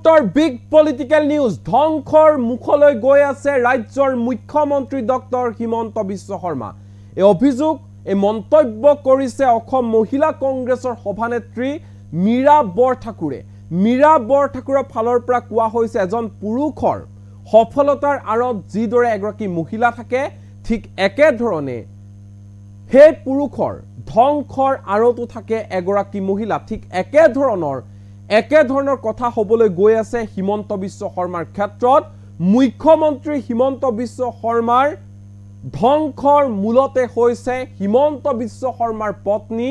মুহূৰ্তৰ big political news ধ্বংসৰ মুখলৈ গৈ আছে ৰাজ্যৰ মুখ্যমন্ত্ৰী ডক্টৰ হিমন্ত বিশ্ব শৰ্মা। এই অভিযোগ এই মন্তব্য কৰিছে অসম মহিলা কংগ্ৰেছৰ সভানেত্ৰী মীৰা বৰঠাকুৰে। মীৰা বৰঠাকুৰৰ ফালৰ পৰা কোৱা হৈছে এজন পুৰুষৰ সফলতাৰ আঁৰত যিদৰে এগৰাকী মহিলা থাকে ঠিক একেধৰণে সেই পুৰুষৰ ধ্বংসৰ আঁৰতো থাকে এগৰাকী মহিলা। ঠিক একেধৰণৰ কথা হ'বলৈ গৈ আছে হিমন্ত বিশ্ব শৰ্মাৰ ক্ষেত্ৰত। মুখ্যমন্ত্ৰী হিমন্ত বিশ্ব শৰ্মাৰ ধ্বংসৰ মূলতে হৈছে হিমন্ত বিশ্ব শৰ্মাৰ পত্নী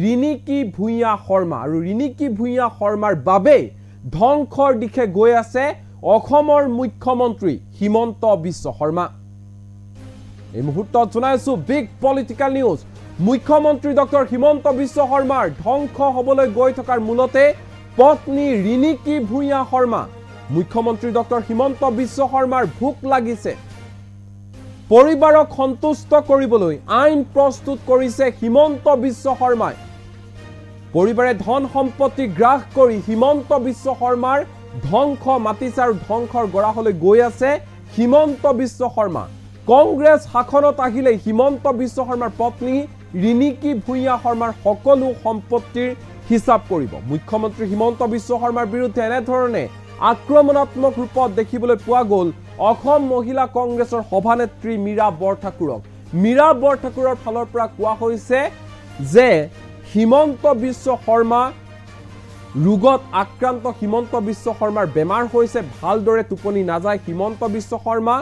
ৰিণিকী ভূঞা শৰ্মা। আৰু ৰিণিকী ভূঞা শৰ্মাৰ বাবে ধ্বংসৰ দিশে গৈ আছে অসমৰ মুখ্যমন্ত্ৰী হিমন্ত বিশ্ব শৰ্মা। এই মুহূৰ্তত জনাইছো বিগ পলিটিক্যাল নিউজ। মুখ্যমন্ত্ৰী ডক্টৰ হিমন্ত বিশ্ব শৰ্মাৰ ধ্বংস হ'বলৈ গৈ থকাৰ মূলতে পত্নী ৰিণিকী ভূঞা শৰ্মা। মুখ্যমন্ত্ৰী ডক্টৰ হিমন্ত বিশ্ব শৰ্মাৰ ভোক লাগিছে। পৰিবাৰক সন্তুষ্ট কৰিবলৈ আইন প্ৰস্তুত কৰিছে হিমন্ত বিশ্ব শৰ্মাই। পৰিবাৰে ধন সম্পত্তি গ্ৰাস কৰি হিমন্ত বিশ্ব শৰ্মাৰ ধ্বংস মাতিছে আৰু ধ্বংসৰ গৰাহলৈ গৈ আছে হিমন্ত বিশ্ব শৰ্মা। কংগ্ৰেছ শাসনত আহিলে হিমন্ত বিশ্ব শৰ্মাৰ পত্নী ৰিণিকী ভূঞা শৰ্মাৰ সকলো সম্পত্তিৰ হিচাপ কৰিব। মুখ্যমন্ত্ৰী হিমন্ত বিশ্ব শৰ্মাৰ বিৰুদ্ধে এনেধৰণে আক্ৰমণাত্মক ৰূপত দেখিবলৈ পোৱা গ'ল অসম মহিলা কংগ্ৰেছৰ সভানেত্ৰী মীৰা বৰঠাকুৰক। মীৰা বৰঠাকুৰৰ ফালৰ পৰা কোৱা হৈছে যে হিমন্ত বিশ্ব শৰ্মা ৰোগত আক্ৰান্ত। হিমন্ত বিশ্ব শৰ্মাৰ বেমাৰ হৈছে, ভালদৰে টোপনি নাযায় হিমন্ত বিশ্ব শৰ্মা।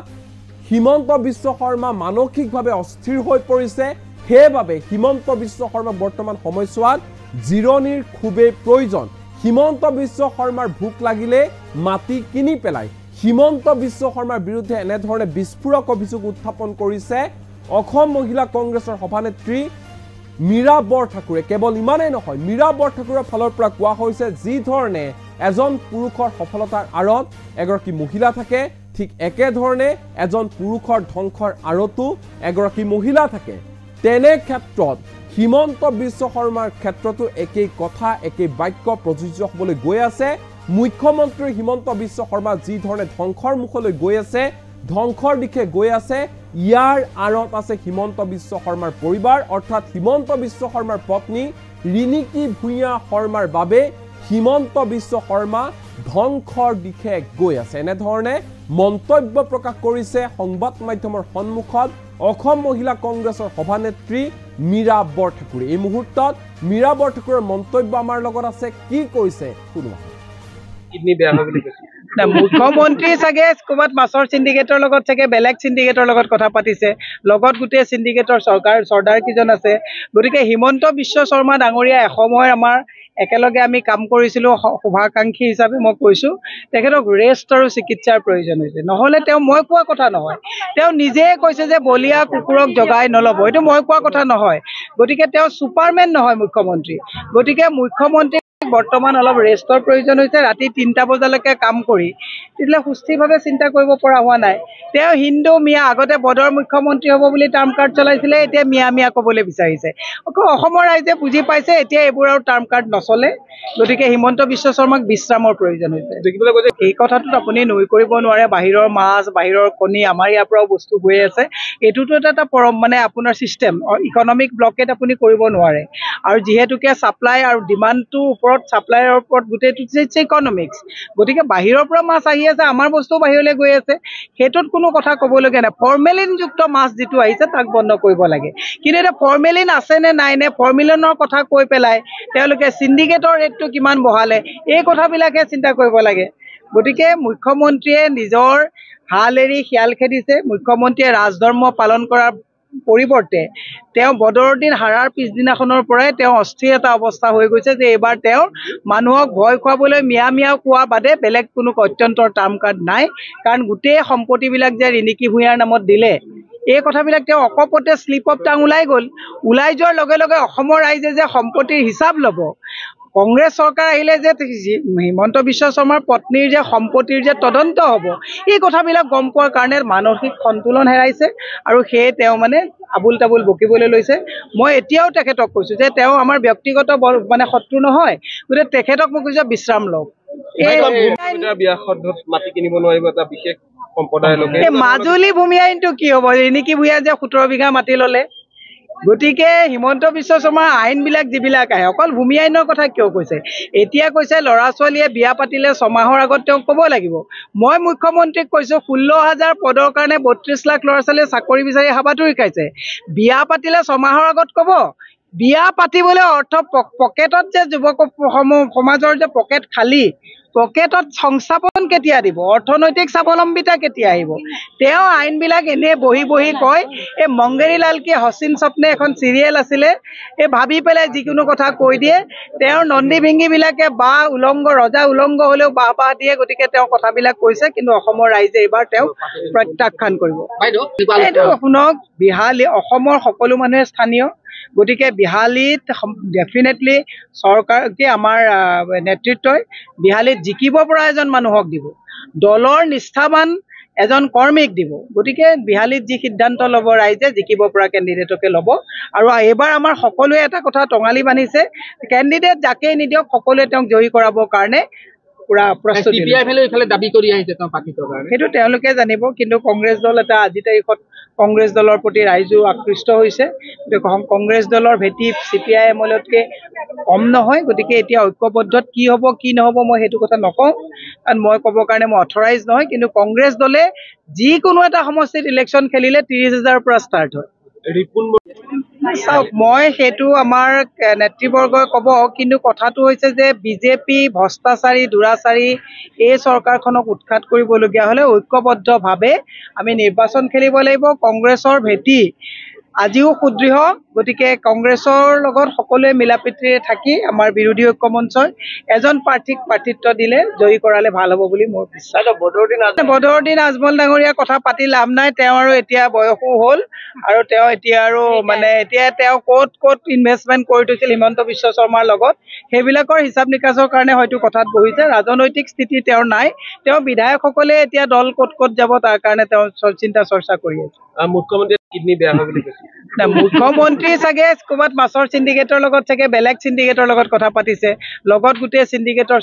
হিমন্ত বিশ্ব শৰ্মা মানসিকভাৱে অস্থিৰ হৈ পৰিছে। সেইবাবে হিমন্ত বিশ্ব শৰ্মা বৰ্তমান সময়ছোৱাত জিৰণিৰ খুবেই প্ৰয়োজন। হিমন্ত বিশ্ব শৰ্মাৰ ভোক লাগিলে মাটি কিনি পেলায়। হিমন্ত বিশ্ব শৰ্মাৰ বিৰুদ্ধে এনেধৰণে বিস্ফোৰক অভিযোগ উত্থাপন কৰিছে অসম মহিলা কংগ্ৰেছৰ সভানেত্ৰী মীৰা বৰঠাকুৰে। কেৱল ইমানেই নহয়, মীৰা বৰঠাকুৰৰ ফালৰ পৰা কোৱা হৈছে যি ধৰণে এজন পুৰুষৰ সফলতাৰ আঁৰত এগৰাকী মহিলা থাকে ঠিক একেধৰণে এজন পুৰুষৰ ধ্বংসৰ আঁৰতো এগৰাকী মহিলা থাকে। তেনে ক্ষেত্ৰত হিমন্ত বিশ্ব শৰ্মাৰ ক্ষেত্ৰতো একেই কথা একেই বাক্য প্ৰযোজ্য হ'বলৈ গৈ আছে। মুখ্যমন্ত্ৰী হিমন্ত বিশ্ব শৰ্মা যি ধৰণে ধ্বংসৰ মুখলৈ গৈ আছে, ধ্বংসৰ দিশে গৈ আছে, ইয়াৰ আঁৰত আছে হিমন্ত বিশ্ব শৰ্মাৰ পৰিবাৰ অৰ্থাৎ হিমন্ত বিশ্ব শৰ্মাৰ পত্নী ৰিণিকী ভূঞা শৰ্মাৰ বাবে হিমন্ত বিশ্ব শৰ্মা ধ্বংসৰ দিশে গৈ আছে। এনেধৰণে মন্তব্য প্ৰকাশ কৰিছে সংবাদ মাধ্যমৰ সন্মুখত অসম মহিলা কংগ্ৰেছৰ সভানেত্ৰী মীৰা বৰঠাকুৰে। এই মুহূৰ্তত মীৰা বৰঠাকুৰৰ মন্তব্য আমাৰ লগত আছে, কি কৈছে শুনো। কিডনি বেয়া হয় বুলি কৈছে মুখ্যমন্ত্ৰী চাগে ক'ৰবাত মাছৰ চিণ্ডিকেটৰ লগত চাগে বেলেগ চিণ্ডিকেটৰ লগত কথা পাতিছে, লগত গোটেই চিণ্ডিকেটৰ চৰ্দাৰ কেইজন আছে। গতিকে হিমন্ত বিশ্ব শৰ্মা ডাঙৰীয়া এসময়ৰ আমাৰ একেলগে আমি কাম কৰিছিলোঁ, শুভাকাংক্ষী হিচাপে মই কৈছোঁ তেখেতক ৰেষ্ট আৰু চিকিৎসাৰ প্ৰয়োজন হৈছে। নহ'লে তেওঁ মই কোৱা কথা নহয়, তেওঁ নিজে কৈছে যে বলীয়া কুকুৰক জগাই নল'ব, এইটো মই কোৱা কথা নহয়। গতিকে তেওঁ ছুপাৰমেন নহয় মুখ্যমন্ত্ৰী। গতিকে মুখ্যমন্ত্ৰী বৰ্তমান অলপ ৰেষ্টৰ প্ৰয়োজন হৈছে। ৰাতি ৩টা বজালৈকে কাম কৰি তেতিয়াহ'লে সুস্থিৰভাৱে চিন্তা কৰিব পৰা হোৱা নাই। তেওঁ হিন্দু মিয়া, আগতে বদৰ মুখ্যমন্ত্ৰী হ'ব বুলি টাৰ্ম কাৰ্ড চলাইছিলে, এতিয়া মিয়া মিয়া ক'বলৈ বিচাৰিছে। অসমৰ ৰাইজে বুজি পাইছে এতিয়া এইবোৰ আৰু টাৰ্ম কাৰ্ড নচলে। গতিকে হিমন্ত বিশ্ব শৰ্মাক বিশ্ৰামৰ প্ৰয়োজন হৈছে। দেখিবলৈ গৈছে এই কথাটোত আপুনি নৈ কৰিব নোৱাৰে। বাহিৰৰ মাছ, বাহিৰৰ কণী, আমাৰ ইয়াৰ পৰাও বস্তু গৈ আছে। এইটোতো এটা মানে আপোনাৰ ছিষ্টেম, ইকনমিক ব্লকেট আপুনি কৰিব নোৱাৰে। আৰু যিহেতুকে ছাপ্লাই আৰু ডিমাণ্ডটোৰ ওপৰত, ছাপ্লাইৰ ওপৰত গোটেইটো হৈছে ইকনমিক্স। গতিকে বাহিৰৰ পৰা মাছ আহি আছে, আমাৰ বস্তু বাহিৰলৈ গৈ আছে, সেইটোত কোনো কথা ক'বলগীয়া নাই। ফৰ্মেলিনযুক্ত মাছ যিটো আহিছে তাক বন্ধ কৰিব লাগে। কিন্তু এতিয়া ফৰ্মেলিন আছে নে নাই নে ফৰ্মেলিনৰ কথা কৈ পেলাই তেওঁলোকে চিণ্ডিকেটৰ ৰেটটো কিমান বঢ়ালে, এই কথাবিলাকহে চিন্তা কৰিব লাগে। গতিকে মুখ্যমন্ত্ৰীয়ে নিজৰ হাল এৰি শিয়াল খেদিছে। মুখ্যমন্ত্ৰীয়ে ৰাজধৰ্ম পালন কৰাৰ পৰিৱৰ্তে তেওঁ বদৰৰ দিন হাৰাৰ পিছদিনাখনৰ পৰাই তেওঁ অস্থিৰ এটা অৱস্থা হৈ গৈছে যে এইবাৰ তেওঁ মানুহক ভয় খুৱাবলৈ মিয়া মিয়াও কোৱা বাদে বেলেগ কোনো অত্যন্তৰ টাৰ্ম কাৰ্ড নাই। কাৰণ গোটেই সম্পত্তিবিলাক যে ৰিণিকী ভূঞাৰ নামত দিলে, এই কথাবিলাক তেওঁ অকপতে শ্লিপ অফ টাং ওলাই গ'ল। ওলাই যোৱাৰ লগে লগে অসমৰ ৰাইজে যে সম্পত্তিৰ হিচাপ ল'ব, কংগ্ৰেছ চৰকাৰ আহিলে যে হিমন্ত বিশ্ব শৰ্মাৰ পত্নীৰ যে সম্পত্তিৰ যে তদন্ত হ'ব, এই কথাবিলাক গম পোৱাৰ কাৰণে মানসিক সন্তুলন হেৰাইছে আৰু সেয়ে তেওঁ মানে আবুল তাবুল বকিবলৈ লৈছে। মই এতিয়াও তেখেতক কৈছোঁ যে তেওঁ আমাৰ ব্যক্তিগত মানে শত্ৰু নহয়, গতিকে তেখেতক মই কৈছোঁ বিশ্ৰাম লওক। মাটি কিনিব নোৱাৰিব এটা বিশেষ সম্প্ৰদায়ৰ লোকে মাজুলী ভূমি আইনটো কি হ'ব? ৰিণিকী ভূঞা যে 17 বিঘা মাটি ল'লে, গতিকে হিমন্ত বিশ্ব শৰ্মাৰ আইনবিলাক যিবিলাক আহে অকল ভূমি আইনৰ কথা কিয় কৈছে? এতিয়া কৈছে ল'ৰা ছোৱালীয়ে বিয়া পাতিলে 6 মাহৰ আগত তেওঁক ক'ব লাগিব। মই মুখ্যমন্ত্ৰীক কৈছোঁ 16,000 পদৰ কাৰণে 32 লাখ ল'ৰা ছোৱালীয়ে চাকৰি বিচাৰি হাবাথুৰি খাইছে। বিয়া পাতিলে 6 মাহৰ আগত ক'ব। বিয়া পাতিবলৈ অৰ্থ পকেটত যে যুৱক সমাজৰ যে পকেট খালী, পকেটত সংস্থাপন কেতিয়া দিব? অৰ্থনৈতিক স্বাৱলম্বিতা কেতিয়া আহিব? তেওঁ আইনবিলাক এনেই বহি বহি কয়। এই মংগেৰী লাল কি হচিন স্বপ্নে এখন চিৰিয়েল আছিলে, এই ভাবি পেলাই যিকোনো কথা কৈ দিয়ে। তেওঁৰ নন্দী ভিংগীবিলাকে উলংগ ৰজা উলংগ হ'লেও বাহ দিয়ে। গতিকে তেওঁ কথাবিলাক কৈছে, কিন্তু অসমৰ ৰাইজে এইবাৰ তেওঁক প্ৰত্যাখ্যান কৰিব। এইটো শুনক, বিহালী অসমৰ সকলো মানুহে স্থানীয়, গতিকে বিহালীত ডেফিনেটলি চৰকাৰ কি আমাৰ নেতৃত্বই বিহালীত জিকিব পৰা এজন মানুহক দিব, দলৰ নিষ্ঠাবান এজন কৰ্মীক দিব। গতিকে বিহালীত যি সিদ্ধান্ত ল'ব ৰাইজে, জিকিব পৰা কেণ্ডিডেটকে ল'ব। আৰু এইবাৰ আমাৰ সকলোৱে এটা কথা টঙালি বান্ধিছে, কেণ্ডিডেট যাকেই নিদিয়ক সকলোৱে তেওঁক জয়ী কৰাবৰ কাৰণে পুৰা প্ৰস্তুতি। সেইটো তেওঁলোকে জানিব, কিন্তু কংগ্ৰেছ দল এটা আজিৰ তাৰিখত কংগ্ৰেছ দলৰ প্ৰতি ৰাইজো আকৃষ্ট হৈছে। কংগ্ৰেছ দলৰ ভেটি CPIM-তকৈ কম নহয়। গতিকে এতিয়া ঐক্যবদ্ধত কি হ'ব কি নহ'ব মই সেইটো কথা নকওঁ, কাৰণ মই ক'বৰ কাৰণে মই অথৰাইজ নহয়। কিন্তু কংগ্ৰেছ দলে যিকোনো এটা সমষ্টিত ইলেকশ্যন খেলিলে 30,000ৰ পৰা ষ্টাৰ্ট হয়। চাওক, মই সেইটো আমাৰ নেতৃবৰ্গই ক'ব, কিন্তু কথাটো হৈছে যে বিজেপি ভ্ৰষ্টাচাৰী দুৰাচাৰী এই চৰকাৰখনক উৎখাত কৰিবলগীয়া হ'লে ঐক্যবদ্ধভাৱে আমি নিৰ্বাচন খেলিব লাগিব। কংগ্ৰেছৰ ভেটি আজিও সুদৃঢ়, গতিকে কংগ্ৰেছৰ লগত সকলোৱে মিলাপ্ৰীতিৰে থাকি আমাৰ বিৰোধী ঐক্য মঞ্চই এজন প্ৰাৰ্থীক প্ৰাৰ্থিত্ব দিলে জয়ী কৰালে ভাল হ'ব বুলি মোৰ বিশ্বাস। বদৰুদ্দিন আজমল ডাঙৰীয়াৰ কথা পাতি লাভ নাই। তেওঁ আৰু এতিয়া বয়সো হ'ল, আৰু তেওঁ এতিয়া আৰু এতিয়া তেওঁ ক'ত ইনভেষ্টমেণ্ট কৰি থৈছিল হিমন্ত বিশ্ব শৰ্মাৰ লগত, সেইবিলাকৰ হিচাপ নিকাচৰ কাৰণে হয়তো কথাত বহিছে। ৰাজনৈতিক স্থিতি তেওঁৰ নাই। তেওঁ বিধায়কসকলে এতিয়া দল ক'ত যাব তাৰ কাৰণে তেওঁ চিন্তা চৰ্চা কৰি আছে। মুখ্যমন্ত্ৰী কিডনী বেয়া হয় বুলি কৈছে। মুখ্যমন্ত্ৰী চাগে ক'ৰবাত মাছৰ চিণ্ডিকেটৰ লগত চাগে বেলেগ চিণ্ডিকেটৰ লগত কথা পাতিছে, লগত গোটেই চিণ্ডিকেটৰ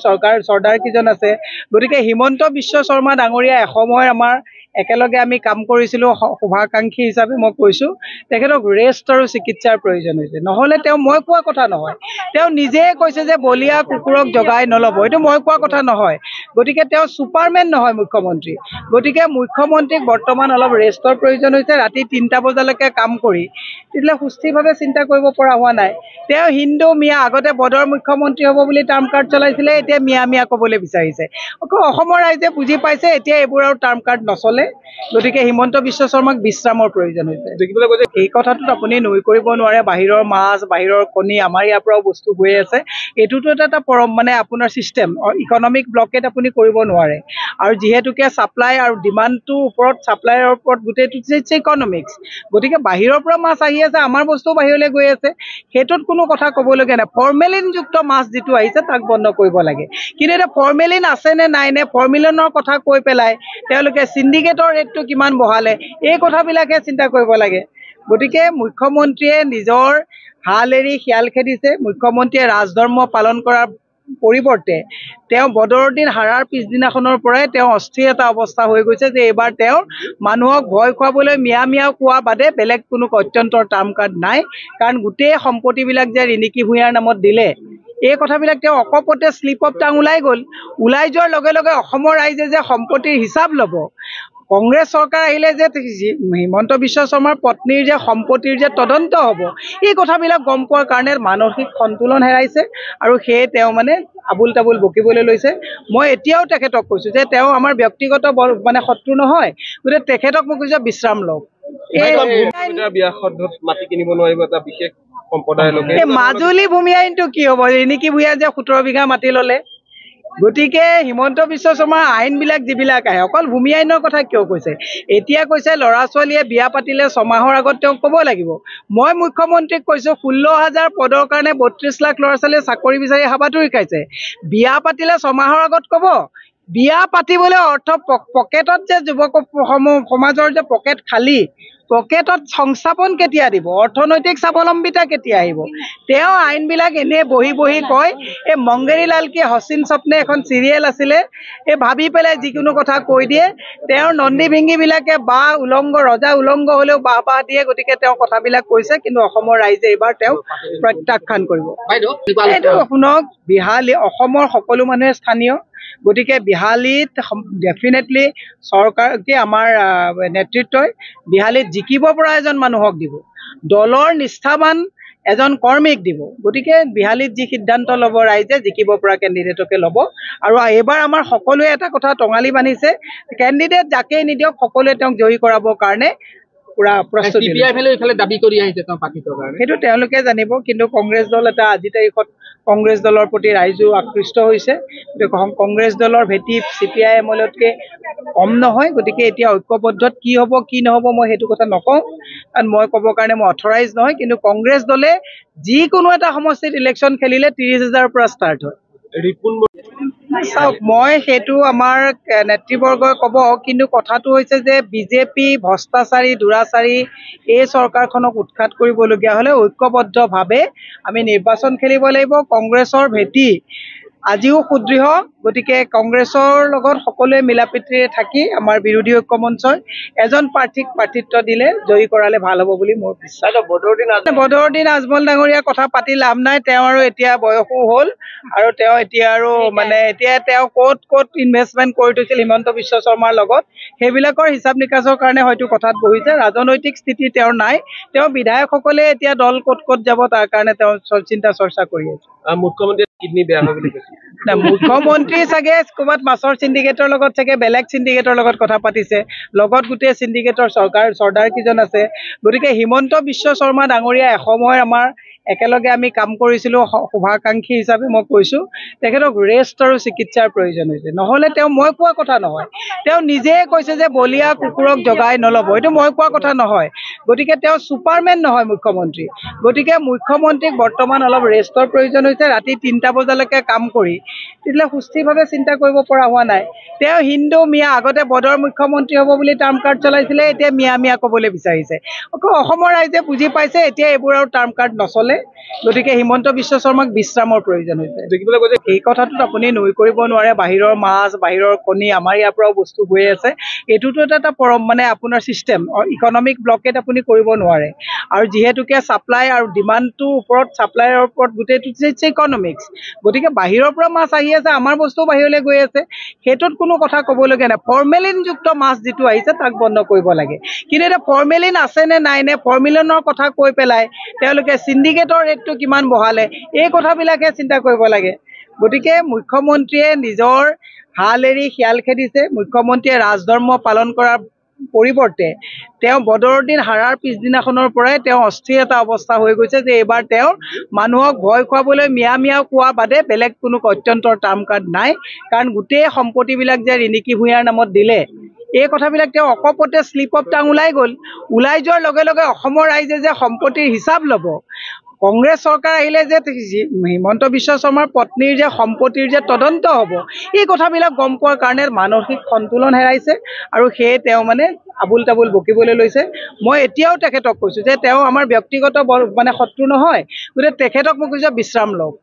চৰ্দাৰ কেইজন আছে। গতিকে হিমন্ত বিশ্ব শৰ্মা ডাঙৰীয়া এসময়ৰ আমাৰ একেলগে আমি কাম কৰিছিলোঁ, শুভাকাংক্ষী হিচাপে মই কৈছোঁ, তেখেতক ৰেষ্ট আৰু চিকিৎসাৰ প্ৰয়োজন হৈছে। নহ'লে তেওঁ মই কোৱা কথা নহয়, তেওঁ নিজে কৈছে যে বলীয়া কুকুৰক জগাই নল'ব, এইটো মই কোৱা কথা নহয়। গতিকে তেওঁ ছুপাৰমেন নহয় মুখ্যমন্ত্ৰী। গতিকে মুখ্যমন্ত্ৰীক বৰ্তমান অলপ ৰেষ্টৰ প্ৰয়োজন হৈছে। ৰাতি 3টা বজালৈকে কাম কৰি তেতিয়াহ'লে সুস্থিৰভাৱে চিন্তা কৰিব পৰা হোৱা নাই। তেওঁ হিন্দু মিয়া, আগতে বদৰ মুখ্যমন্ত্ৰী হ'ব বুলি টাৰ্ম কাৰ্ড চলাইছিলে, এতিয়া মিয়া ক'বলৈ বিচাৰিছে। অসমৰ ৰাইজে বুজি পাইছে এতিয়া এইবোৰ আৰু টাৰ্ম কাৰ্ড নচলে। গতিকে হিমন্ত বিশ্ব শৰ্মাক বিশ্ৰামৰ প্ৰয়োজন হৈছে। এই কথাটোত আপুনি নুই কৰিব নোৱাৰে। বাহিৰৰ মাছ, বাহিৰৰ কণী, আমাৰ ইয়াৰ পৰাও বস্তু গৈ আছে। এইটোতো এটা আপোনাৰ ছিষ্টেম, ইকনমিক ব্লকেট আপুনি কৰিব নোৱাৰে। আৰু যিহেতুকে ছাপ্লাই আৰু ডিমাণ্ডটোৰ ওপৰত, ছাপ্লাইৰ ওপৰত গোটেইটো ইকনমিক্স। গতিকে বাহিৰৰ পৰা মাছ আহি আছে, আমাৰ বস্তু বাহিৰলৈ গৈ আছে, সেইটোত কোনো কথা ক'বলগীয়া নাই। ফৰ্মেলিনযুক্ত মাছ যিটো আহিছে তাক বন্ধ কৰিব লাগে। কিন্তু এতিয়া ফৰ্মেলিন আছে নে নাই, নে ফৰ্মেলিনৰ কথা কৈ পেলাই তেওঁলোকে চিণ্ডিকেটৰ ৰেটটো কিমান বঢ়ালে, এই কথাবিলাকহে চিন্তা কৰিব লাগে। গতিকে মুখ্যমন্ত্ৰীয়ে নিজৰ হাল এৰি শিয়াল খেদিছে। মুখ্যমন্ত্ৰীয়ে ৰাজধৰ্ম পালন কৰাৰ পৰিৱৰ্তে তেওঁ বদৰুদ্দিন হাৰাৰ পিছদিনাখনৰ পৰাই তেওঁ অস্থিৰ এটা অৱস্থা হৈ গৈছে যে এইবাৰ তেওঁ মানুহক ভয় খুৱাবলৈ মিয়া কোৱা বাদে বেলেগ কোনো অত্যন্তৰ টাৰ্ম কাৰ্ড নাই। কাৰণ গোটেই সম্পত্তিবিলাক যে ৰিণিকী ভূঞাৰ নামত দিলে, এই কথাবিলাক তেওঁ অকপতে শ্লিপ অফ টাং ওলাই গ'ল। ওলাই যোৱাৰ লগে লগে অসমৰ ৰাইজে যে সম্পত্তিৰ হিচাপ ল'ব, কংগ্ৰেছ চৰকাৰ আহিলে যে হিমন্ত বিশ্ব শৰ্মাৰ পত্নীৰ যে সম্পত্তিৰ যে তদন্ত হ'ব, এই কথাবিলাক গম পোৱাৰ কাৰণে মানসিক সন্তুলন হেৰাইছে, আৰু সেয়ে তেওঁ আবুল তাবুল বকিবলৈ লৈছে। মই এতিয়াও তেখেতক কৈছোঁ যে তেওঁ আমাৰ ব্যক্তিগত শত্ৰু নহয়, গতিকে তেখেতক মই কৈছোঁ বিশ্ৰাম লওক। মাটি কিনিব নোৱাৰিব এটা বিশেষ সম্প্ৰদায়ৰ লোকে। মাজুলী ভূমি আইনটো কি হ'ব? ৰিণিকী ভূঞা যে 17 বিঘা মাটি ল'লে, গতিকে হিমন্ত বিশ্ব শৰ্মাৰ আইনবিলাক যিবিলাক আহে অকল ভূমি আইনৰ কথা কিয় কৈছে? এতিয়া কৈছে ল'ৰা ছোৱালীয়ে বিয়া পাতিলে 6 মাহৰ আগত তেওঁক ক'ব লাগিব। মই মুখ্যমন্ত্ৰীক কৈছোঁ 16,000 পদৰ কাৰণে 32 লাখ ল'ৰা ছোৱালীয়ে চাকৰি বিচাৰি হাবাথুৰি খাইছে। বিয়া পাতিলে 6 মাহৰ আগত ক'ব। বিয়া পাতিবলৈ অৰ্থ পকেটত যে যুৱক সমাজৰ যে পকেট খালী, পকেটত সংস্থাপন কেতিয়া দিব, অৰ্থনৈতিক স্বাৱলম্বিতা কেতিয়া আহিব। তেওঁ আইনবিলাক এনেই বহি বহি কয়। এই মংগেৰী লাল কি হচিন স্বপ্নে এখন চিৰিয়েল আছিলে, এই ভাবি পেলাই যিকোনো কথা কৈ দিয়ে। তেওঁৰ নন্দী ভিংগীবিলাকে বাহ উলংগ, ৰজা উলংগ হ'লেও বাহ দিয়ে। গতিকে তেওঁ কথাবিলাক কৈছে, কিন্তু অসমৰ ৰাইজে এইবাৰ তেওঁক প্ৰত্যাখ্যান কৰিব। এইটো শুনক, বিহালী অসমৰ সকলো মানুহে স্থানীয়। গতিকে বিহালীত ডেফিনেটলি চৰকাৰ কি আমাৰ নেতৃত্বই বিহালীত জিকিব পৰা এজন মানুহক দিব, দলৰ নিষ্ঠাবান এজন কৰ্মীক দিব। গতিকে বিহালীত যি সিদ্ধান্ত ল'ব ৰাইজে, জিকিব পৰা কেণ্ডিডেটকে ল'ব। আৰু এইবাৰ আমাৰ সকলোৱে এটা কথা টঙালি বান্ধিছে, কেণ্ডিডেট যাকেই নিদিয়ক সকলোৱে তেওঁক জয়ী কৰাবৰ কাৰণে পুৰা প্ৰস্তুতি। সেইটো তেওঁলোকে জানিব। কিন্তু কংগ্ৰেছ দল এটা আজিৰ তাৰিখত কংগ্ৰেছ দলৰ প্ৰতি ৰাইজো আকৃষ্ট হৈছে। কংগ্ৰেছ দলৰ ভেটি CPIM-তকৈ কম নহয়। গতিকে এতিয়া ঐক্যবদ্ধত কি হ'ব কি নহ'ব মই সেইটো কথা নকওঁ, কাৰণ মই ক'বৰ কাৰণে মই অথৰাইজ নহয়। কিন্তু কংগ্ৰেছ দলে যিকোনো এটা সমষ্টিত ইলেকশ্যন খেলিলে 30,000-ৰ পৰা ষ্টাৰ্ট হয়। চাওক, মই সেইটো আমাৰ নেতৃবৰ্গই ক'ব। কিন্তু কথাটো হৈছে যে বিজেপি ভ্ৰষ্টাচাৰী দুৰাচাৰী এই চৰকাৰখনক উৎখাত কৰিবলগীয়া হ'লে ঐক্যবদ্ধভাৱে আমি নিৰ্বাচন খেলিব লাগিব। কংগ্ৰেছৰ ভেটি আজিও সুদৃঢ়। গতিকে কংগ্ৰেছৰ লগত সকলোৱে মিলাপ্ৰীতিৰে থাকি আমাৰ বিৰোধী ঐক্য মঞ্চই এজন প্ৰাৰ্থীক প্ৰাৰ্থিত্ব দিলে, জয়ী কৰালে ভাল হ'ব বুলি মোৰ বিশ্বাস। বদৰুদ্দিন আজমল ডাঙৰীয়াৰ কথা পাতি লাভ নাই। তেওঁ আৰু এতিয়া বয়সো হ'ল, আৰু তেওঁ এতিয়া আৰু এতিয়া তেওঁ ক'ত ইনভেষ্টমেণ্ট কৰি থৈছিল হিমন্ত বিশ্ব শৰ্মাৰ লগত, সেইবিলাকৰ হিচাপ নিকাচৰ কাৰণে হয়তো কথাত বহিছে। ৰাজনৈতিক স্থিতি তেওঁৰ নাই। তেওঁ বিধায়কসকলে এতিয়া দল ক'ত যাব তাৰ কাৰণে তেওঁ চিন্তা চৰ্চা কৰি আছে। মুখ্যমন্ত্ৰীৰ কিডনী বেয়া হয় বুলি কৈছে। মুখ্যমন্ত্ৰী চাগে ক'ৰবাত মাছৰ চিণ্ডিকেটৰ লগত চাগে বেলেগ চিণ্ডিকেটৰ লগত কথা পাতিছে, লগত গোটেই চিণ্ডিকেটৰ চৰ্দাৰ কেইজন আছে। গতিকে হিমন্ত বিশ্ব শৰ্মা ডাঙৰীয়া এসময়ৰ আমাৰ একেলগে আমি কাম কৰিছিলোঁ, শুভাকাংক্ষী হিচাপে মই কৈছোঁ, তেখেতক ৰেষ্ট আৰু চিকিৎসাৰ প্ৰয়োজন হৈছে। নহ'লে তেওঁ মই কোৱা কথা নহয়। তেওঁ নিজে কৈছে যে বলীয়া কুকুৰক জগাই নল'ব, এইটো মই কোৱা কথা নহয়। গতিকে তেওঁ ছুপাৰমেন নহয় মুখ্যমন্ত্ৰী। গতিকে মুখ্যমন্ত্ৰীক বৰ্তমান অলপ ৰেষ্টৰ প্ৰয়োজন হৈছে। ৰাতি 3টা বজালৈকে কাম কৰি তেতিয়াহ'লে সুস্থিৰভাৱে চিন্তা কৰিব পৰা হোৱা নাই। তেওঁ হিন্দু মিয়া, আগতে বদৰ মুখ্যমন্ত্ৰী হ'ব বুলি টাৰ্ম কাৰ্ড চলাইছিলে, এতিয়া মিয়া ক'বলৈ বিচাৰিছে। অসমৰ ৰাইজে বুজি পাইছে এতিয়া এইবোৰ আৰু টাৰ্ম কাৰ্ড নচলে। গতিকে হিমন্ত বিশ্ব শৰ্মাক বিশ্ৰামৰ প্ৰয়োজন হৈছে। এই কথাটোত আপুনি নুই কৰিব নোৱাৰে। বাহিৰৰ মাছ, বাহিৰৰ কণী, আমাৰ ইয়াৰ পৰাও বস্তু গৈ আছে। এইটোতো এটা আপোনাৰ ছিষ্টেম, ইকনমিক ব্লকেট আপুনি কৰিব নোৱাৰে। আৰু যিহেতুকে ছাপ্লাই আৰু ডিমাণ্ডটোৰ ওপৰত, ছাপ্লাইৰ ওপৰত গোটেইটো ইকনমিক্স। গতিকে বাহিৰৰ পৰা মাছ আহি আছে, আমাৰ বস্তু বাহিৰলৈ গৈ আছে, সেইটোত কোনো কথা ক'বলগীয়া নাই। ফৰ্মেলিনযুক্ত মাছ যিটো আহিছে তাক বন্ধ কৰিব লাগে। কিন্তু এতিয়া ফৰ্মেলিন আছে নে নাই, নে ফৰ্মেলিনৰ কথা কৈ পেলাই তেওঁলোকে চিণ্ডিকেটৰ ৰেটটো কিমান বঢ়ালে, এই কথাবিলাকহে চিন্তা কৰিব লাগে। গতিকে মুখ্যমন্ত্ৰীয়ে নিজৰ হাল এৰি শিয়াল খেদিছে। মুখ্যমন্ত্ৰীয়ে ৰাজধৰ্ম পালন কৰাৰ পৰিৱৰ্তে তেওঁ বদৰুদ্দিন হাৰাৰ পিছদিনাখনৰ পৰাই তেওঁ অস্থিৰ এটা অৱস্থা হৈ গৈছে যে এইবাৰ তেওঁ মানুহক ভয় খুৱাবলৈ মিয়া কোৱা বাদে বেলেগ কোনো অত্যন্তৰ টাৰ্ম কাৰ্ড নাই। কাৰণ গোটেই সম্পত্তিবিলাক যে ৰিণিকী ভূঞাৰ নামত দিলে, এই কথাবিলাক তেওঁ অকপতে শ্লিপ অফ টাং ওলাই গ'ল। ওলাই যোৱাৰ লগে লগে অসমৰ ৰাইজে যে সম্পত্তিৰ হিচাপ ল'ব, কংগ্ৰেছ চৰকাৰ আহিলে যে হিমন্ত বিশ্ব শৰ্মাৰ পত্নীৰ যে সম্পত্তিৰ যে তদন্ত হ'ব, এই কথাবিলাক গম পোৱাৰ কাৰণে মানসিক সন্তুলন হেৰাইছে। আৰু সেয়ে তেওঁ আবুল তাবুল বকিবলৈ লৈছে। মই এতিয়াও তেখেতক কৈছোঁ যে তেওঁ আমাৰ ব্যক্তিগত শত্ৰু নহয়। গতিকে তেখেতক মই কৈছোঁ বিশ্ৰাম লওক।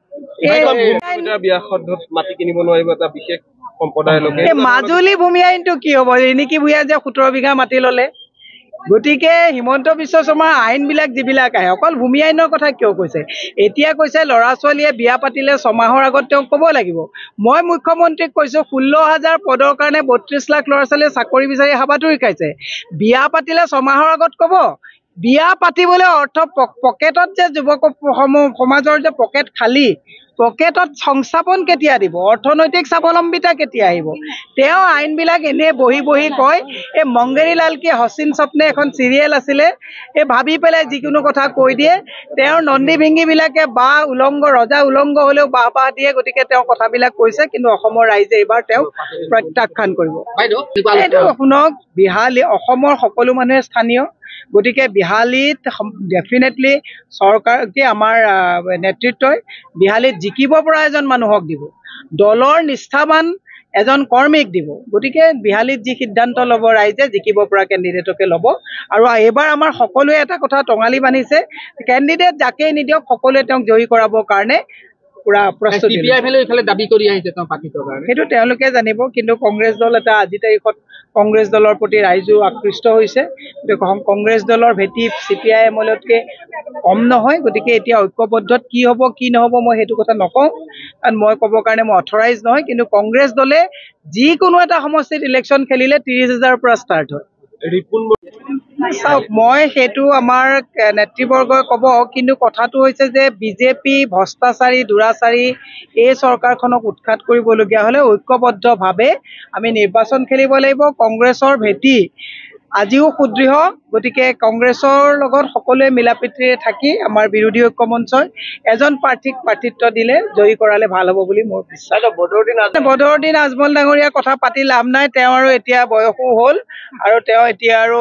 মাটি কিনিব নোৱাৰিব এটা বিশেষ সম্প্ৰদায়ৰ লোকে। মাজুলী ভূমি আইনটো কি হ'ব? ৰিণিকী ভূঞা যে 17 বিঘা মাটি ল'লে। গতিকে হিমন্ত বিশ্ব শৰ্মাৰ আইনবিলাক যিবিলাক আহে, অকল ভূমি আইনৰ কথা কিয় কৈছে? এতিয়া কৈছে ল'ৰা ছোৱালীয়ে বিয়া পাতিলে 6 মাহৰ আগত তেওঁক ক'ব লাগিব। মই মুখ্যমন্ত্ৰীক কৈছোঁ 16,000 পদৰ কাৰণে 32 লাখ ল'ৰা ছোৱালীয়ে চাকৰি বিচাৰি হাবাথুৰি খাইছে। বিয়া পাতিলে 6 মাহৰ আগত ক'ব। বিয়া পাতিবলৈ অৰ্থ পকেটত যে যুৱক সমাজৰ যে পকেট খালী, পকেটত সংস্থাপন কেতিয়া দিব, অৰ্থনৈতিক স্বাৱলম্বিতা কেতিয়া আহিব। তেওঁ আইনবিলাক এনেই বহি বহি কয়। এই মংগেৰী লাল কি হচিন স্বপ্নে এখন চিৰিয়েল আছিলে, এই ভাবি পেলাই যিকোনো কথা কৈ দিয়ে। তেওঁৰ নন্দী ভিংগীবিলাকে বাহ উলংগ, ৰজা উলংগ হ'লেও বাহ দিয়ে। গতিকে তেওঁ কথাবিলাক কৈছে, কিন্তু অসমৰ ৰাইজে এইবাৰ তেওঁক প্ৰত্যাখ্যান কৰিব। এইটো শুনক, অসমৰ সকলো মানুহে স্থানীয়। গতিকে বিহালীত ডেফিনেটলি চৰকাৰ কি আমাৰ নেতৃত্বই বিহালীত জিকিব পৰা এজন মানুহক দিব, দলৰ নিষ্ঠাবান এজন কৰ্মীক দিব। গতিকে বিহালীত যি সিদ্ধান্ত ল'ব ৰাইজে, জিকিব পৰা কেণ্ডিডেটকে ল'ব। আৰু এইবাৰ আমাৰ সকলোৱে এটা কথা টঙালি বান্ধিছে, কেণ্ডিডেট যাকেই নিদিয়ক সকলোৱে তেওঁক জয়ী কৰাবৰ কাৰণে পুৰা প্ৰস্তুতি। দাবী কৰি আহিছে তেওঁ পাতিবৰ কাৰণে, সেইটো তেওঁলোকে জানিব। কিন্তু কংগ্ৰেছ দল এটা আজি তাৰিখত কংগ্ৰেছ দলৰ প্ৰতি ৰাইজো আকৃষ্ট হৈছে। কংগ্ৰেছ দলৰ ভেটি CPIM-তকৈ কম নহয়। গতিকে এতিয়া ঐক্যবদ্ধত কি হ'ব কি নহ'ব মই সেইটো কথা নকওঁ, কাৰণ মই ক'বৰ কাৰণে মই অথৰাইজ নহয়। কিন্তু কংগ্ৰেছ দলে যিকোনো এটা সমষ্টিত ইলেকশ্যন খেলিলে 30,000ৰ পৰা ষ্টাৰ্ট হয়। চাওক, মই সেইটো আমাৰ নেতৃবৰ্গই ক'ব। কিন্তু কথাটো হৈছে যে বিজেপি ভ্ৰষ্টাচাৰী দুৰাচাৰী এই চৰকাৰখনক উৎখাত কৰিবলগীয়া হ'লে ঐক্যবদ্ধভাৱে আমি নিৰ্বাচন খেলিব লাগিব। কংগ্ৰেছৰ ভেটি আজিও সুদৃঢ়। গতিকে কংগ্ৰেছৰ লগত সকলোৱে মিলাপ্ৰীতিৰে থাকি আমাৰ বিৰোধী ঐক্য মঞ্চই এজন প্ৰাৰ্থীক প্ৰাৰ্থিত্ব দিলে, জয়ী কৰালে ভাল হ'ব বুলি মোৰ বিশ্বাস। বদৰুদ্দিন আজমল ডাঙৰীয়াৰ কথা পাতি লাভ নাই। তেওঁ আৰু এতিয়া বয়সো হ'ল, আৰু তেওঁ এতিয়া আৰু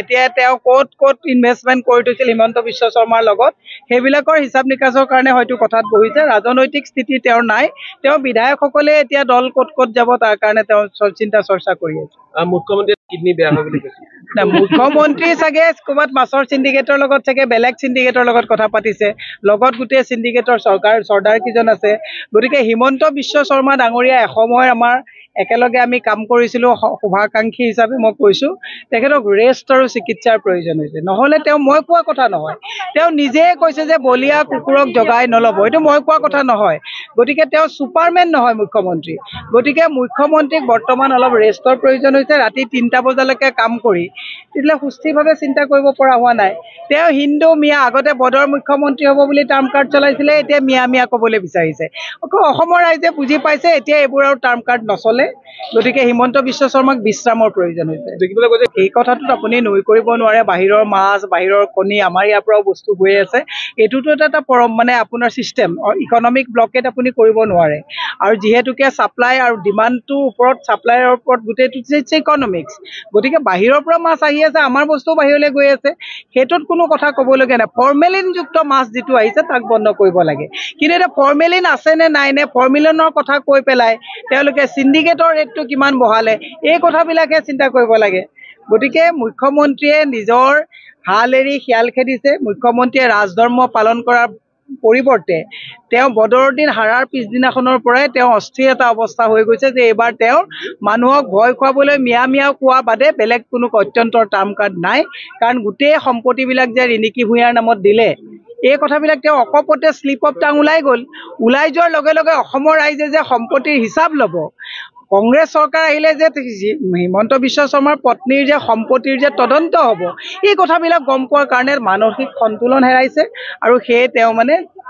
এতিয়া তেওঁ ক'ত ইনভেষ্টমেণ্ট কৰি থৈছিল হিমন্ত বিশ্ব শৰ্মাৰ লগত, সেইবিলাকৰ হিচাপ নিকাচৰ কাৰণে হয়তো কথাত বহিছে। ৰাজনৈতিক স্থিতি তেওঁৰ নাই। তেওঁ বিধায়কসকলে এতিয়া দল ক'ত যাব তাৰ কাৰণে তেওঁ চিন্তা চৰ্চা কৰি আছে। মুখ্যমন্ত্ৰীৰ কিডনী বেয়া হয় বুলি কৈছে। মুখ্যমন্ত্ৰী চাগে ক'ৰবাত মাছৰ চিণ্ডিকেটৰ লগত চাগে বেলেগ চিণ্ডিকেটৰ লগত কথা পাতিছে। লগত গোটেই চিণ্ডিকেটৰ চৰ্দাৰ কেইজন আছে। গতিকে হিমন্ত বিশ্ব শৰ্মা ডাঙৰীয়া এসময়ৰ আমাৰ একেলগে আমি কাম কৰিছিলোঁ, শুভাকাংক্ষী হিচাপে মই কৈছোঁ তেখেতক ৰেষ্ট আৰু চিকিৎসাৰ প্ৰয়োজন হৈছে। নহ'লে তেওঁ মই কোৱা কথা নহয়। তেওঁ নিজে কৈছে যে বলীয়া কুকুৰক জগাই নল'ব, এইটো মই কোৱা কথা নহয়। গতিকে তেওঁ ছুপাৰমেন নহয় মুখ্যমন্ত্ৰী। গতিকে মুখ্যমন্ত্ৰীক বৰ্তমান অলপ ৰেষ্টৰ প্ৰয়োজন হৈছে। ৰাতি 3টা বজালৈকে কাম কৰি তেতিয়াহ'লে সুস্থিৰভাৱে চিন্তা কৰিব পৰা হোৱা নাই। তেওঁ হিন্দু মিয়া, আগতে বদৰ মুখ্যমন্ত্ৰী হ'ব বুলি টাৰ্ম কাৰ্ড চলাইছিলে, এতিয়া মিয়া ক'বলৈ বিচাৰিছে। অসমৰ ৰাইজে বুজি পাইছে এতিয়া এইবোৰ আৰু টাৰ্ম কাৰ্ড নচলে। গতিকে হিমন্ত বিশ্ব শৰ্মাক বিশ্ৰামৰ প্ৰয়োজন হৈছে। এই কথাটোত আপুনি নুই কৰিব নোৱাৰে। বাহিৰৰ মাছ, বাহিৰৰ কণী, আমাৰ ইয়াৰ পৰাও বস্তু গৈ আছে। এইটোতো এটা আপোনাৰ ছিষ্টেম, ইকনমিক ব্লকেট আপুনি কৰিব নোৱাৰে। আৰু যিহেতুকে ছাপ্লাই আৰু ডিমাণ্ডটোৰ ওপৰত, ছাপ্লাইৰ ওপৰত গোটেইটো হৈছে ইকনমিক্স। গতিকে বাহিৰৰ পৰা মাছ আহি আছে, আমাৰ বস্তু বাহিৰলৈ গৈ আছে, সেইটোত কোনো কথা ক'বলগীয়া নাই। ফৰ্মেলিনযুক্ত মাছ যিটো আহিছে তাক বন্ধ কৰিব লাগে। কিন্তু এতিয়া ফৰ্মেলিন আছে নে নাই, নে ফৰ্মেলিনৰ কথা কৈ পেলাই তেওঁলোকে চিণ্ডিকেটৰ ৰেটটো কিমান বঢ়ালে, এই কথাবিলাকহে চিন্তা কৰিব লাগে। গতিকে মুখ্যমন্ত্ৰীয়ে নিজৰ হাল এৰি শিয়াল খেদিছে। মুখ্যমন্ত্ৰীয়ে ৰাজধৰ্ম পালন কৰাৰ পৰিৱৰ্তে তেওঁ বদৰুদ্দিন হাৰাৰ পিছদিনাখনৰ পৰাই তেওঁ অস্থিৰ এটা অৱস্থা হৈ গৈছে যে এইবাৰ তেওঁ মানুহক ভয় খুৱাবলৈ মিয়া কোৱা বাদে বেলেগ কোনো অত্যন্তৰ টাৰ্ম কাৰ্ড নাই। কাৰণ গোটেই সম্পত্তিবিলাক যে ৰিণিকী ভূঞাৰ নামত দিলে, এই কথাবিলাক তেওঁ অকপতে শ্লিপ অফ টাং ওলাই গ'ল। ওলাই যোৱাৰ লগে লগে অসমৰ ৰাইজে যে সম্পত্তিৰ হিচাপ ল'ব, কংগ্ৰেছ চৰকাৰ আহিলে যে হিমন্ত বিশ্ব শৰ্মাৰ পত্নীৰ যে সম্পত্তিৰ যে তদন্ত হ'ব, এই কথাবিলাক গম পোৱাৰ কাৰণে মানসিক সন্তুলন হেৰাইছে। আৰু সেয়ে তেওঁ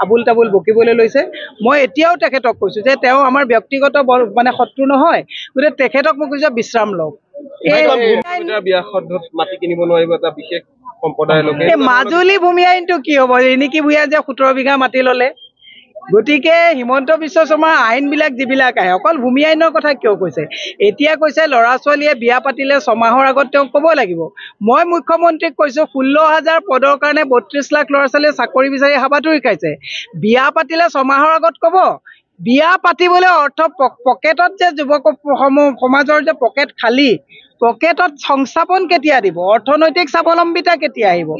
আবুল তাবুল বকিবলৈ লৈছে। মই এতিয়াও তেখেতক কৈছোঁ যে তেওঁ আমাৰ ব্যক্তিগত শত্ৰু নহয়। গতিকে তেখেতক মই কৈছোঁ বিশ্ৰাম লওক। মাটি কিনিব নোৱাৰিব এটা বিশেষ সম্প্ৰদায়ৰ লোকে। মাজুলী ভূমি আইনটো কি হ'ব? ৰিণিকী ভূঞা যে 17 বিঘা মাটি ল'লে। গতিকে হিমন্ত বিশ্ব শৰ্মাৰ আইনবিলাক যিবিলাক আহে, অকল ভূমি আইনৰ কথা কিয় কৈছে? এতিয়া কৈছে ল'ৰা ছোৱালীয়ে বিয়া পাতিলে 6 মাহৰ আগত তেওঁক ক'ব লাগিব। মই মুখ্যমন্ত্ৰীক কৈছোঁ 16,000 পদৰ কাৰণে 32 লাখ ল'ৰা ছোৱালীয়ে চাকৰি বিচাৰি হাবাথুৰি খাইছে। বিয়া পাতিলে 6 মাহৰ আগত ক'ব। বিয়া পাতিবলৈ অৰ্থ পকেটত যে যুৱক সমাজৰ যে পকেট খালী, পকেটত সংস্থাপন কেতিয়া দিব? অৰ্থনৈতিক স্বাৱলম্বিতা কেতিয়া আহিব?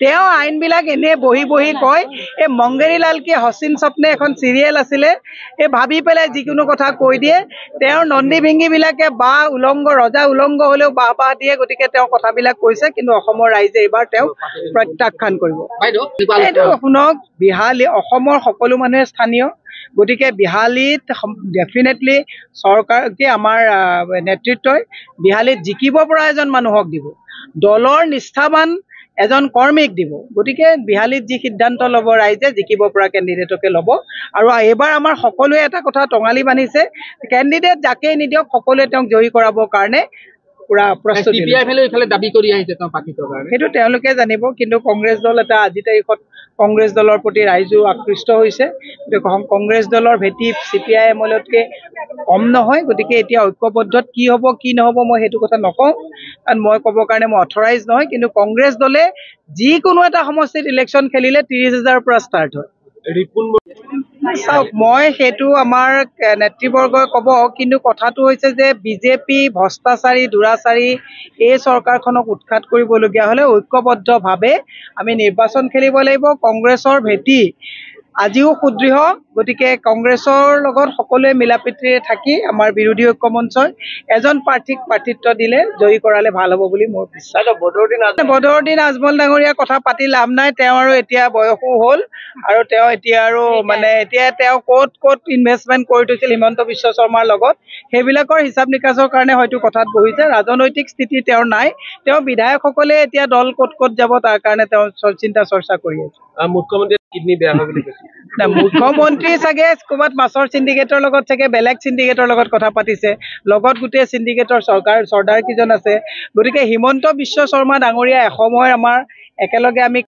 তেওঁ আইনবিলাক এনেই বহি কয়। এই মংগেৰী লাল কি হচিন স্বপ্নে এখন চিৰিয়েল আছিলে, এই ভাবি পেলাই যিকোনো কথা কৈ দিয়ে। তেওঁৰ নন্দী ভিংগীবিলাকে ৰজা উলংগ হ'লেও বাহ দিয়ে। গতিকে তেওঁ কথাবিলাক কৈছে, কিন্তু অসমৰ ৰাইজে এইবাৰ তেওঁক প্ৰত্যাখ্যান কৰিব। এইটো শুনক, অসমৰ সকলো মানুহে স্থানীয়। গতিকে বিহালীত ডেফিনেটলি চৰকাৰ আমাৰ নেতৃত্বই বিহালীত জিকিব পৰা এজন মানুহক দিব, দলৰ নিষ্ঠাবান এজন কৰ্মীক দিব। গতিকে বিহালীত যি সিদ্ধান্ত ল'ব ৰাইজে, জিকিব পৰা কেণ্ডিডেটকে ল'ব। আৰু এইবাৰ আমাৰ সকলোৱে এটা কথা টঙালি বান্ধিছে, কেণ্ডিডেট যাকেই নিদিয়ক সকলোৱে তেওঁক জয়ী কৰাবৰ কাৰণে পুৰা প্ৰস্তুতি। দাবী কৰি আহিছে তেওঁ পাতিবৰ কাৰণে, সেইটো তেওঁলোকে জানিব। কিন্তু কংগ্ৰেছ দল এটা আজি তাৰিখত কংগ্ৰেছ দলৰ প্ৰতি ৰাইজো আকৃষ্ট হৈছে। কংগ্ৰেছ দলৰ ভেটি CPIM-তকৈ কম নহয়। গতিকে এতিয়া ঐক্যবদ্ধত কি হ'ব কি নহ'ব মই সেইটো কথা নকওঁ, কাৰণ মই ক'বৰ কাৰণে মই অথৰাইজ নহয়। কিন্তু কংগ্ৰেছ দলে যিকোনো এটা সমষ্টিত ইলেকশ্যন খেলিলে 30,000ৰ পৰা ষ্টাৰ্ট হয়। চাওক মই সেইটো আমাৰ নেতৃবৰ্গই ক'ব, কিন্তু কথাটো হৈছে যে বিজেপি ভ্ৰষ্টাচাৰী দুৰাচাৰী এই চৰকাৰখনক উৎখাত কৰিবলগীয়া হ'লে ঐক্যবদ্ধভাৱে আমি নিৰ্বাচন খেলিব লাগিব। কংগ্ৰেছৰ ভেটি আজিও সুদৃঢ়, গতিকে কংগ্ৰেছৰ লগত সকলোৱে মিলাপ্ৰীতিৰে থাকি আমাৰ বিৰোধী ঐক্য মঞ্চই এজন প্ৰাৰ্থীক প্ৰাৰ্থিত্ব দিলে জয়ী কৰালে ভাল হ'ব বুলি মোৰ বিশ্বাস। বদৰুদ্দিন আজমল ডাঙৰীয়াৰ কথা পাতি লাভ নাই, তেওঁ আৰু এতিয়া বয়সো হ'ল আৰু তেওঁ এতিয়া আৰু এতিয়া তেওঁ ক'ত ইনভেষ্টমেণ্ট কৰি থৈছিল হিমন্ত বিশ্ব শৰ্মাৰ লগত, সেইবিলাকৰ হিচাপ নিকাচৰ কাৰণে হয়তো কথাত বহিছে। ৰাজনৈতিক স্থিতি তেওঁৰ নাই, তেওঁ বিধায়কসকলে এতিয়া দল ক'ত যাব তাৰ কাৰণে তেওঁ চিন্তা চৰ্চা কৰি আছে। মুখ্যমন্ত্ৰীৰ কিডনী বেয়া হয় বুলি কৈছে। মুখ্যমন্ত্ৰী চাগে ক'ৰবাত মাছৰ চিণ্ডিকেটৰ লগত চাগে বেলেগ চিণ্ডিকেটৰ লগত কথা পাতিছে, লগত গোটেই চিণ্ডিকেটৰ চৰ্দাৰ কেইজন আছে। গতিকে হিমন্ত বিশ্ব শৰ্মা ডাঙৰীয়া এসময়ৰ আমাৰ একেলগে আমি